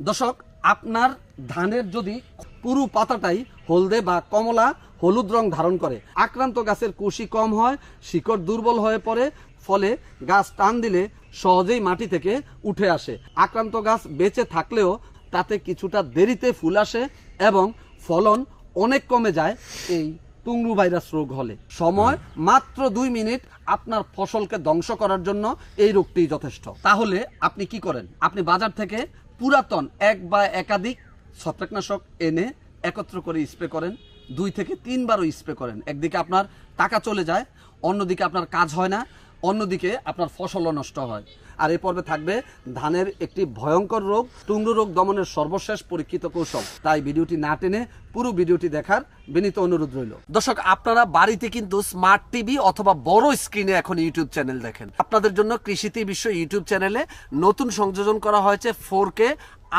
দর্শক, আপনার ধানের যদি পুরো পাতাটাই হলদে বা কমলা হলুদ রং ধারণ করে, আক্রান্ত গাছের কুশি কম হয়, শিকড় দুর্বল হয়ে পড়ে, ফলে গাছ টান দিলে সহজেই মাটি থেকে উঠে আসে। আক্রান্ত গাছ বেঁচে থাকলেও তাতে কিছুটা দেরিতে ফুল আসে এবং ফলন অনেক কমে যায়। এই টুংরু ভাইরাস রোগ হলে সময় মাত্র 2 মিনিট আপনার ফসলকে ধ্বংস করার জন্য এই রোগটি যথেষ্ট। তাহলে আপনি কি করেন? আপনি বাজার থেকে পুরাতন এক বা একাধিক ছত্রাকনাশক এনে একত্র করে স্প্রে করেন, 2 থেকে 3 বারও স্প্রে করেন। একদিকে আপনার টাকা চলে যায়, অন্যদিকে আপনার কাজ হয় না, অন্যদিকে আপনার ফসলও নষ্ট হয়। আর এই পর্বে থাকবে ধানের একটি ভয়ঙ্কর রোগ, টুংরু রোগ দমনের সর্বশেষ পরীক্ষিত কৌশল। তাই ভিডিওটি না টেনে পুরো ভিডিওটি দেখার বিনীত অনুরোধ রইল। দর্শক, আপনারা বাড়িতে কিন্তু স্মার্ট টিভি অথবা বড় স্ক্রিনে এখন ইউটিউব চ্যানেল দেখেন। আপনাদের জন্য কৃষিতে বিশ্ব ইউটিউব চ্যানেলে নতুন সংযোজন করা হয়েছে 4K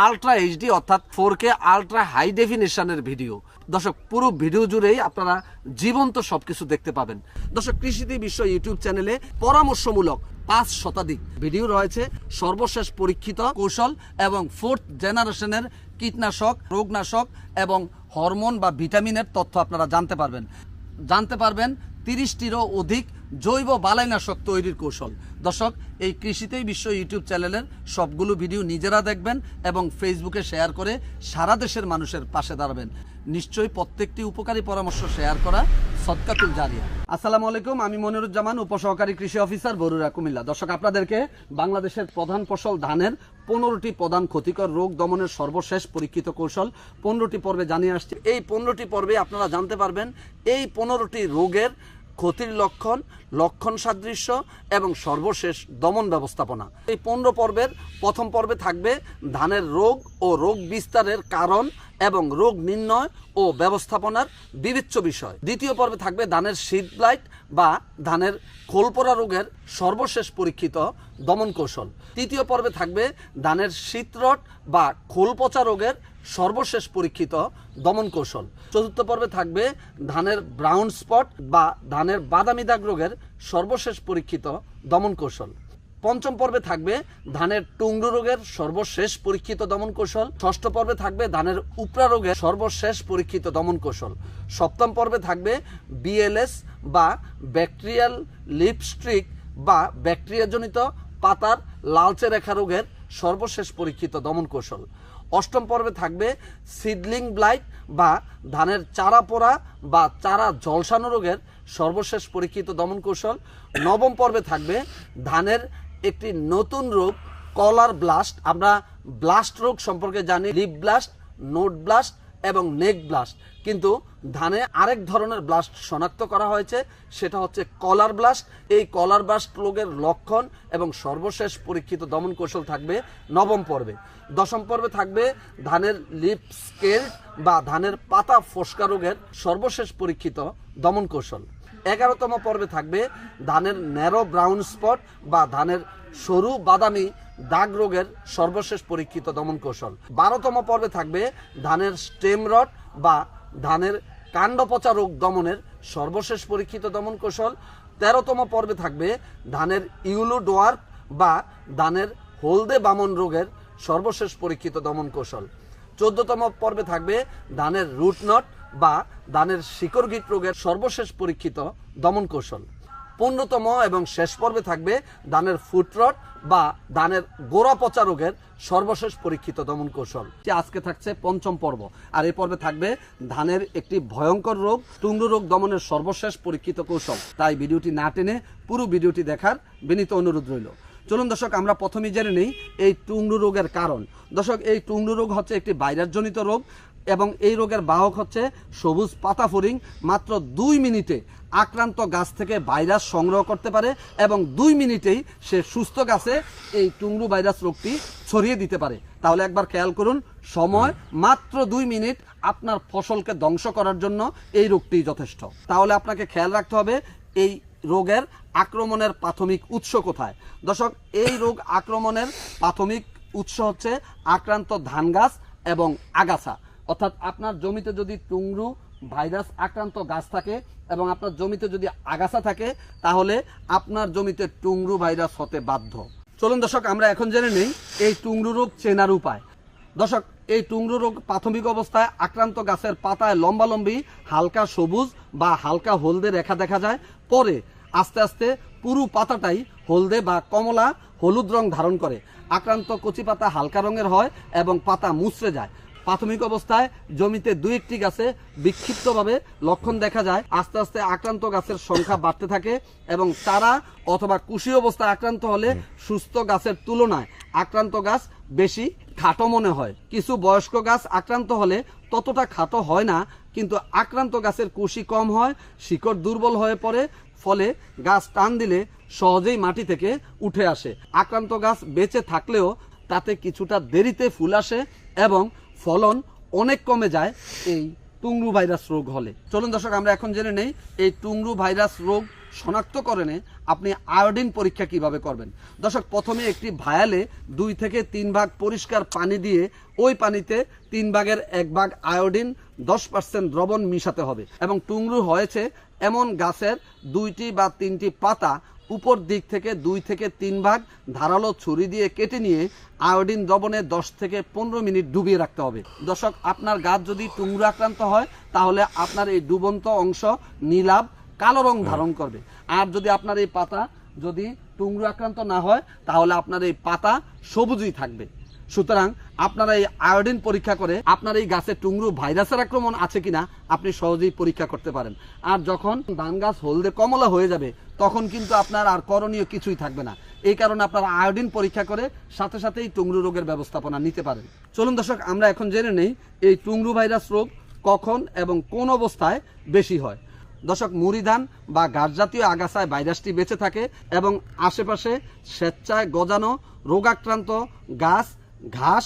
আলট্রা এইচডি অর্থাৎ 4K আলট্রা হাই ডেফিনেশনের ভিডিও। দর্শক, পুরো ভিডিও জুড়েই আপনারা জীবন্ত সবকিছু দেখতে পাবেন। দর্শক, কৃষিতে বিশ্ব ইউটিউব চ্যানেলে পরামর্শমূলক 5 শতাধিক ভিডিও রয়েছে, সর্বশেষ পরীক্ষিত কৌশল এবং 4th জেনারেশনের কীটনাশক, রোগনাশক এবং হরমোন বা ভিটামিনের তথ্য আপনারা জানতে পারবেন 30টিরও অধিক জৈব বালাইনাশক তৈরির কৌশল। দর্শক, এই কৃষিতেই বিশ্ব ইউটিউব চ্যানেলের সবগুলো ভিডিও নিজেরা দেখবেন এবং ফেসবুকে শেয়ার করে সারা দেশের মানুষের পাশে দাঁড়াবেন। নিশ্চয়ই প্রত্যেকটি উপকারী পরামর্শ শেয়ার করা সদকাতুল জারিয়া। আসসালামু আলাইকুম, আমি মনিরুজ্জামান, উপসহকারী কৃষি অফিসার, বরুড়া, কুমিল্লা। দর্শক, আপনাদেরকে বাংলাদেশের প্রধান ফসল ধানের 15টি প্রধান ক্ষতিকর রোগ দমনের সর্বশেষ পরীক্ষিত কৌশল 15টি পর্বে জানিয়ে আসছি। এই 15টি পর্বে আপনারা জানতে পারবেন এই 15টি রোগের ক্ষতির লক্ষণ সাদৃশ্য এবং সর্বশেষ দমন ব্যবস্থাপনা। এই 15 পর্বের প্রথম পর্বে থাকবে ধানের রোগ ও রোগ বিস্তারের কারণ এবং রোগ নির্ণয় ও ব্যবস্থাপনার বিবেচ্য বিষয়। দ্বিতীয় পর্বে থাকবে ধানের শীত ব্লাইট বা ধানের খোলপোড়া রোগের সর্বশেষ পরীক্ষিত দমন কৌশল। তৃতীয় পর্বে থাকবে ধানের শীতরট বা খোলপচা রোগের সর্বশেষ পরীক্ষিত দমন কৌশল। চতুর্থ পর্বে থাকবে ধানের ব্রাউন স্পট বা ধানের বাদামি দাগ রোগের সর্বশেষ পরীক্ষিত দমন কৌশল। পঞ্চম পর্বে থাকবে ধানের টুংরু রোগের সর্বশেষ পরীক্ষিত দমন কৌশল। ষষ্ঠ পর্বে থাকবে ধানের উপরা রোগের সর্বশেষ পরীক্ষিত দমন কৌশল। সপ্তম পর্বে থাকবে বিএলএস বা ব্যাকটেরিয়াল লিপস্ট্রিক বা ব্যাকটেরিয়াজনিত পাতার লালচে রেখা রোগের সর্বশেষ পরীক্ষিত দমন কৌশল। অষ্টম পর্বে থাকবে সিডলিং ব্লাইট বা ধানের চারা পোড়া বা চারা ঝলসানো রোগের সর্বশেষ পরীক্ষিত দমন কৌশল। নবম পর্বে থাকবে ধানের একটি নতুন রোগ কলার ব্লাস্ট। আমরা ব্লাস্ট রোগ সম্পর্কে জানি, লিপ ব্লাস্ট, নোট ব্লাস্ট এবং নেক ব্লাস্ট, কিন্তু ধানে আরেক ধরনের ব্লাস্ট শনাক্ত করা হয়েছে, সেটা হচ্ছে কলার ব্লাস্ট। এই কলার ব্লাস্ট রোগের লক্ষণ এবং সর্বশেষ পরীক্ষিত দমন কৌশল থাকবে নবম পর্বে। দশম পর্বে থাকবে ধানের লিপ স্কেল বা ধানের পাতা ফোসকা রোগের সর্বশেষ পরীক্ষিত দমন কৌশল। 11তম পর্বে থাকবে ধানের ন্যারো ব্রাউন স্পট বা ধানের সরু বাদামি দাগ রোগের সর্বশেষ পরীক্ষিত দমন কৌশল। 12তম পর্বে থাকবে ধানের স্টেম রট বা ধানের কাণ্ড পচা রোগ দমনের সর্বশেষ পরীক্ষিত দমন কৌশল। 13তম পর্বে থাকবে ধানের ইউলো ডোয়ার্ফ বা ধানের হলদে বামন রোগের সর্বশেষ পরীক্ষিত দমন কৌশল। 14তম পর্বে থাকবে ধানের রুটনট বা ধানের শিকড়গিট রোগের সর্বশেষ পরীক্ষিত দমন কৌশল। 15তম এবং শেষ পর্বে থাকবে ধানের ফুটরট বা ধানের গোড়া পচা রোগের সর্বশেষ পরীক্ষিত দমন কৌশল। আজকে থাকছে পঞ্চম পর্ব, আর এই পর্বে থাকবে ধানের একটি ভয়ঙ্কর রোগ টুংরু রোগ দমনের সর্বশেষ পরীক্ষিত কৌশল। তাই ভিডিওটি না টেনে পুরো ভিডিওটি দেখার বিনীত অনুরোধ রইল। চলুন দর্শক, আমরা প্রথমেই জেনে নেই এই টুংরু রোগের কারণ। দর্শক, এই টুংরু রোগ হচ্ছে একটি ভাইরাসজনিত রোগ এবং এই রোগের বাহক হচ্ছে সবুজ পাতা ফড়িং। মাত্র 2 মিনিটে আক্রান্ত গাছ থেকে ভাইরাস সংগ্রহ করতে পারে এবং 2 মিনিটেই সে সুস্থ গাছে এই টুংরু ভাইরাস রোগটি ছড়িয়ে দিতে পারে। তাহলে একবার খেয়াল করুন, সময় মাত্র 2 মিনিট আপনার ফসলকে ধ্বংস করার জন্য এই রোগটি যথেষ্ট। তাহলে আপনাকে খেয়াল রাখতে হবে এই রোগের আক্রমণের প্রাথমিক উৎস কোথায়। দর্শক, এই রোগ আক্রমণের প্রাথমিক উৎস হচ্ছে আক্রান্ত ধান গাছ এবং আগাছা। অর্থাৎ আপনার জমিতে যদি টুংরু ভাইরাস আক্রান্ত গাছ থাকে এবং আপনার জমিতে যদি আগাছা থাকে, তাহলে আপনার জমিতে টুংরু ভাইরাস হতে বাধ্য। চলুন দর্শক, আমরা এখন জেনে নেই এই টুংরু রোগ চেনার উপায়। দর্শক, এই টুংরু রোগ প্রাথমিক অবস্থায় আক্রান্ত গাছের পাতায় লম্বালম্বি হালকা সবুজ বা হালকা হলদে রেখা দেখা যায়। পরে আস্তে আস্তে পুরো পাতাটাই হলদে বা কমলা হলুদ রং ধারণ করে। আক্রান্ত কচি পাতা হালকা রঙের হয় এবং পাতা মুচড়ে যায়। প্রাথমিক অবস্থায় জমিতে 2-1টি গাছে বিক্ষিপ্তভাবে লক্ষণ দেখা যায়। আস্তে আস্তে আক্রান্ত গাছের সংখ্যা বাড়তে থাকে এবং চারা অথবা কুশি অবস্থায় আক্রান্ত হলে সুস্থ গাছের তুলনায় আক্রান্ত গাছ বেশি খাটো মনে হয়। কিছু বয়স্ক গাছ আক্রান্ত হলে ততটা খাটো হয় না, কিন্তু আক্রান্ত গাছের কুশি কম হয়, শিকড় দুর্বল হয়ে পড়ে, ফলে গাছ টান দিলে সহজেই মাটি থেকে উঠে আসে। আক্রান্ত গাছ বেঁচে থাকলেও তাতে কিছুটা দেরিতে ফুল আসে এবং ফলন অনেক কমে যায় এই টুংরু ভাইরাস রোগ হলে। চলুন দর্শক, আমরা এখন জেনে নেই এই টুংরু ভাইরাস রোগ শনাক্তকরণে আপনি আয়োডিন পরীক্ষা কিভাবে করবেন। দর্শক, প্রথমে একটি ভায়ালে 2 থেকে 3 ভাগ পরিষ্কার পানি দিয়ে ওই পানিতে 3 ভাগের 1 ভাগ আয়োডিন 10% দ্রবণ মিশাতে হবে এবং টুংরু হয়েছে এমন গাছের 2টি বা 3টি পাতা উপর দিক থেকে 2 থেকে 3 ভাগ ধারালো ছুরি দিয়ে কেটে নিয়ে আয়োডিন দ্রবণে 10 থেকে 15 মিনিট ডুবিয়ে রাখতে হবে। দর্শক, আপনার গাছ যদি টুংরু আক্রান্ত হয় তাহলে আপনার এই ডুবন্ত অংশ নীলাভ কালো রং ধারণ করবে। আর যদি আপনার এই পাতা যদি টুংরু আক্রান্ত না হয় তাহলে আপনার এই পাতা সবুজই থাকবে। সুতরাং আপনারা এই আয়োডিন পরীক্ষা করে আপনার এই গাছে টুংরু ভাইরাসের আক্রমণ আছে কিনা আপনি সহজেই পরীক্ষা করতে পারেন। আর যখন ধান গাছ হলদে কমলা হয়ে যাবে তখন কিন্তু আপনার আর করণীয় কিছুই থাকবে না। এই কারণে আপনারা আয়োডিন পরীক্ষা করে সাথে সাথেই টুংরু রোগের ব্যবস্থাপনা নিতে পারেন। চলুন দর্শক, আমরা এখন জেনে নেই এই টুংরু ভাইরাস রোগ কখন এবং কোন অবস্থায় বেশি হয়। দর্শক, মুড়ি ধান বা গাছ জাতীয় আগাছায় ভাইরাসটি বেঁচে থাকে এবং আশেপাশে স্বেচ্ছায় গজানো রোগাক্রান্ত গাছ, ঘাস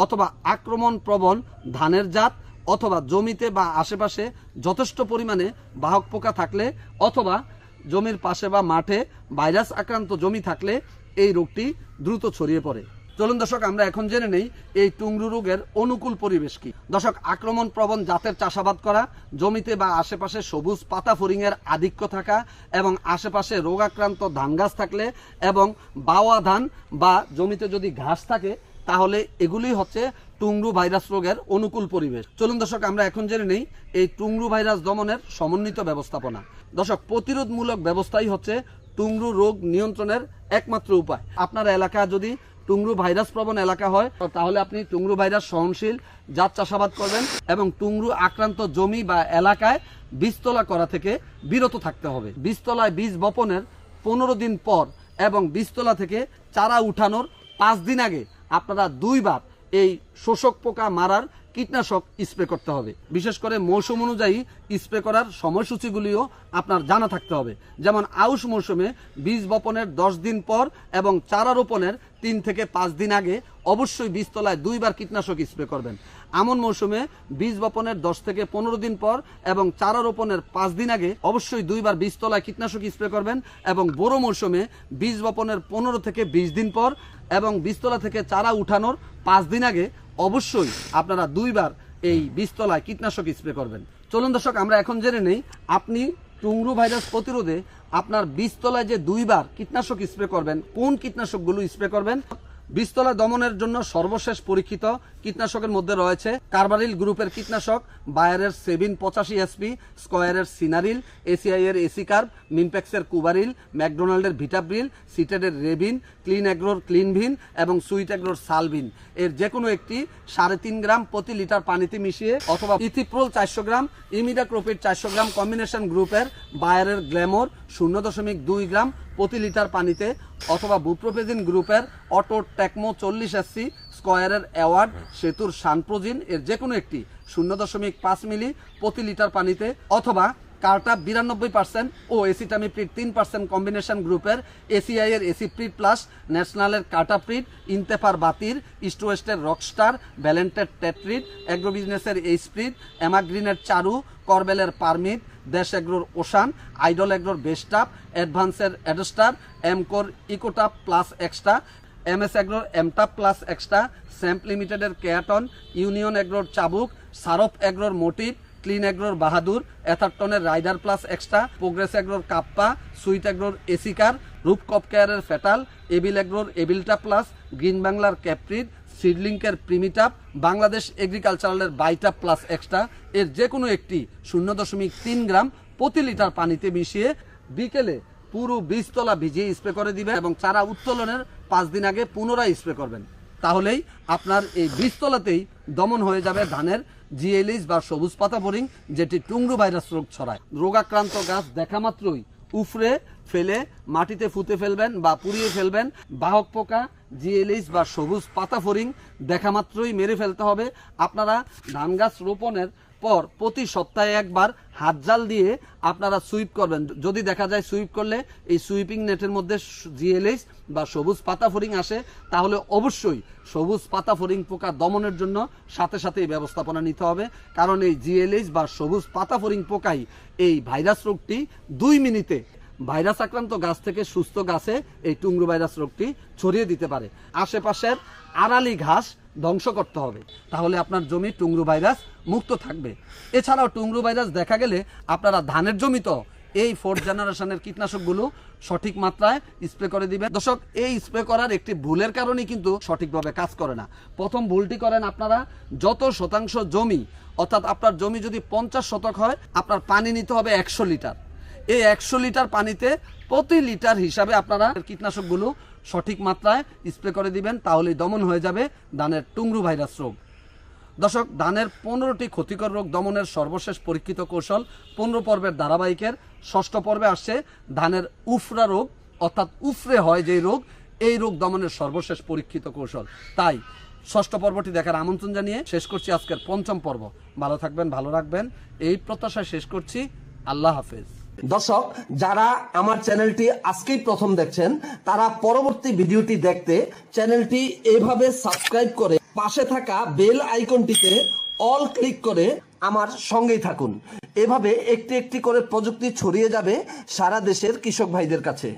অথবা আক্রমণ প্রবণ ধানের জাত অথবা জমিতে বা আশেপাশে যথেষ্ট পরিমাণে বাহক পোকা থাকলে অথবা জমির পাশে বা মাঠে ভাইরাস আক্রান্ত জমি থাকলে এই রোগটি দ্রুত ছড়িয়ে পড়ে। চলুন দর্শক, আমরা এখন জেনে নেই এই টুংরু রোগের অনুকূল পরিবেশ কি। দর্শক, আক্রমণ প্রবণ জাতের চাষাবাদ করা, জমিতে বা আশেপাশে সবুজ পাতা ফড়িংয়ের আধিক্য থাকা এবং আশেপাশে রোগাক্রান্ত ধান গাছ থাকলে এবং বাওয়া ধান বা জমিতে যদি ঘাস থাকে তাহলে এগুলি হচ্ছে টুংরু ভাইরাস রোগের অনুকূল পরিবেশ। চলুন দর্শক, আমরা এখন জেনে নেই এই টুংরু ভাইরাস দমনের সমন্বিত ব্যবস্থাপনা। দর্শক, প্রতিরোধমূলক ব্যবস্থাই হচ্ছে টুংরু রোগ নিয়ন্ত্রণের একমাত্র উপায়। আপনার এলাকা যদি টুংরু ভাইরাস প্রবণ এলাকা হয় তাহলে আপনি টুংরু ভাইরাস সহনশীল জাত চাষাবাদ করবেন এবং টুংরু আক্রান্ত জমি বা এলাকায় বীজতলা করা থেকে বিরত থাকতে হবে। বীজতলায় বীজ বপনের 15 দিন পর এবং বীজতলা থেকে চারা উঠানোর 5 দিন আগে আপনারা 2 বার এই শোষক পোকা মারার কীটনাশক স্প্রে করতে হবে। বিশেষ করে মৌসুম অনুযায়ী স্প্রে করার সময়সূচিগুলিও আপনার জানা থাকতে হবে। যেমন আউশ মৌসুমে বীজ বপনের 10 দিন পর এবং চারা রোপণের 3 থেকে 5 দিন আগে অবশ্যই বীজতলায় 2 বার কীটনাশক স্প্রে করবেন। আমন মৌসুমে বীজ বপনের 10 থেকে 15 দিন পর এবং চারা রোপণের 5 দিন আগে অবশ্যই 2 বার বীজতলায় কীটনাশক স্প্রে করবেন এবং বোরো মৌসুমে বীজ বপনের 15 থেকে 20 দিন পর এবং বীজতলা থেকে চারা উঠানোর 5 দিন আগে অবশ্যই আপনারা 2 বার এই বীজতলায় কীটনাশক স্প্রে করবেন। চলুন দর্শক, আমরা এখন জেনে নেই আপনি টুংরু ভাইরাস প্রতিরোধে আপনার বীজতলায় যে 2 বার কীটনাশক স্প্রে করবেন কোন কীটনাশকগুলো স্প্রে করবেন। বীজতলা দমনের জন্য সর্বশেষ পরীক্ষিত কীটনাশকের মধ্যে রয়েছে কার্বারিল গ্রুপের কীটনাশক, বায়ারের 785 SP, স্কয়ারের সিনারিল, এসিআই এর এসিকার্ব, মিমপ্যাক্সের কুবারিল, ম্যাকডোনাল্ডের ভিটাব্রিল, সিটেডের রেবিন, ক্লিন অ্যাগ্রোর ক্লিনভিন এবং সুইট অ্যাগ্রোর সালভিন এর যে কোনো একটি 3.5 গ্রাম প্রতি লিটার পানিতে মিশিয়ে অথবা ইথিপ্রোল 400 গ্রাম, ইমিডাক্লোপিড 400 গ্রাম কম্বিনেশন গ্রুপের বায়ারের গ্ল্যামোর 0.2 গ্রাম প্রতি লিটার পানিতে অথবা বুপ্রোপেজিন গ্রুপের অটো টেকমো 40 SC, স্কয়ারের অ্যাওয়ার্ড, সেতুর সানপ্রোজিন এর যে কোনো একটি 0.5 মিলি প্রতি লিটার পানিতে অথবা কার্টা 92% ও এসিটামিপ্রিড 3% কম্বিনেশন গ্রুপের এসিআই এর এসিপ্রিড প্লাস, ন্যাশনালের কার্টাপ্রিড, ইনতেফার বাতির, ইস্ট ওয়েস্টের রকস্টার, ভ্যালেন্টের টেট্রিড, অ্যাগ্রো বিজনেসের এইসপ্রিড, এমাগ্রিনের চারু, করবেলের পারমিট, দেশ এগ্রোর ওশান, আইডল এগ্রোর বেস্টাপ, অ্যাডভান্সের অ্যাডস্টার, এমকোর ইকোটাপ প্লাস এক্সট্রা, এমএস এগ্রোর এমটাপ প্লাস এক্সট্রা, স্যাম্প লিমিটেডের কেয়াটন, ইউনিয়ন এগ্রোর চাবুক, সারফ এগ্রোর মোটিভ, ক্লিন এগ্রোর বাহাদুর, এথারটনের রাইডার প্লাস এক্সট্রা, প্রোগ্রেস এগ্রোর কাপ্পা, সুইট এগ্রোর এসিকার, রূপকপ কেয়ারের ফেটাল, এবিল এগ্রোর এবিলটা প্লাস, গ্রিন বাংলার ক্যাপ্রিড, সিডলিংকের প্রিমিটাপ, বাংলাদেশ এগ্রিকালচারালের বাইটাপ প্লাস এক্সট্রা এর যে কোনো একটি 0.3 গ্রাম প্রতি লিটার পানিতে মিশিয়ে বিকেলে পুরো বীজতলা ভিজিয়ে স্প্রে করে দিবেন এবং চারা উত্তোলনের 5 দিন আগে পুনরায় স্প্রে করবেন। তাহলেই আপনার এই বীজতলাতেই দমন হয়ে যাবে ধানের জিএলিস বা সবুজ পাতা বোরিং, যেটি টুংরু ভাইরাস রোগ ছড়ায়। রোগাক্রান্ত গাছ দেখা মাত্রই উফরে ফেলে মাটিতে ফুতে ফেলবেন বা পুড়িয়ে ফেলবেন। বাহক পোকা, জিএলিস বা সবুজ পাতা ফড়িং দেখা মাত্রই মেরে ফেলতে হবে। আপনারা ধান গাছ রোপণের পর প্রতি সপ্তাহে একবার হাত জাল দিয়ে আপনারা সুইপ করবেন। যদি দেখা যায় সুইপ করলে এই সুইপিং নেটের মধ্যে জিএলিস বা সবুজ পাতা ফড়িং আসে, তাহলে অবশ্যই সবুজ পাতা ফড়িং পোকা দমনের জন্য সাথে সাথে এই ব্যবস্থাপনা নিতে হবে। কারণ এই জিএলিস বা সবুজ পাতা ফড়িং পোকাই এই ভাইরাস রোগটি 2 মিনিটে ভাইরাস আক্রান্ত গাছ থেকে সুস্থ গাছে এই টুংরু ভাইরাস রোগটি ছড়িয়ে দিতে পারে। আশেপাশের আড়ালি ঘাস ধ্বংস করতে হবে, তাহলে আপনার জমি টুংরু ভাইরাস মুক্ত থাকবে। এছাড়াও টুংরু ভাইরাস দেখা গেলে আপনারা ধানের জমিতে এই 4th জেনারেশনের কীটনাশকগুলো সঠিক মাত্রায় স্প্রে করে দিবেন। দর্শক, এই স্প্রে করার একটি ভুলের কারণেই কিন্তু সঠিকভাবে কাজ করে না। প্রথম ভুলটি করেন আপনারা, যত শতাংশ জমি, অর্থাৎ আপনার জমি যদি 50 শতক হয়, আপনার পানি নিতে হবে 100 লিটার। এই 100 লিটার পানিতে প্রতি লিটার হিসাবে আপনারা কীটনাশকগুলো সঠিক মাত্রায় স্প্রে করে দিবেন, তাহলেই দমন হয়ে যাবে ধানের টুংরু ভাইরাস রোগ। দর্শক, ধানের 15টি ক্ষতিকর রোগ দমনের সর্বশেষ পরীক্ষিত কৌশল 15 পর্বের ধারাবাহিকের 6ষ্ঠ পর্বে আসছে ধানের উফরা রোগ, অর্থাৎ উফরে হয় যে রোগ, এই রোগ দমনের সর্বশেষ পরীক্ষিত কৌশল। তাই 6ষ্ঠ পর্বটি দেখার আমন্ত্রণ জানিয়ে শেষ করছি আজকের 5ম পর্ব। ভালো থাকবেন, ভালো রাখবেন, এই প্রত্যাশায় শেষ করছি। আল্লাহ হাফেজ। দর্শক, যারা আমার চ্যানেলটি আজকেই প্রথম দেখছেন, তারা পরবর্তী ভিডিওটি দেখতে চ্যানেলটি এভাবে সাবস্ক্রাইব করে পাশে থাকা বেল আইকনটিতে অল ক্লিক করে আমার সঙ্গেই থাকুন। এভাবে একটি একটি করে প্রযুক্তি ছড়িয়ে যাবে সারা দেশের কৃষক ভাইদের কাছে।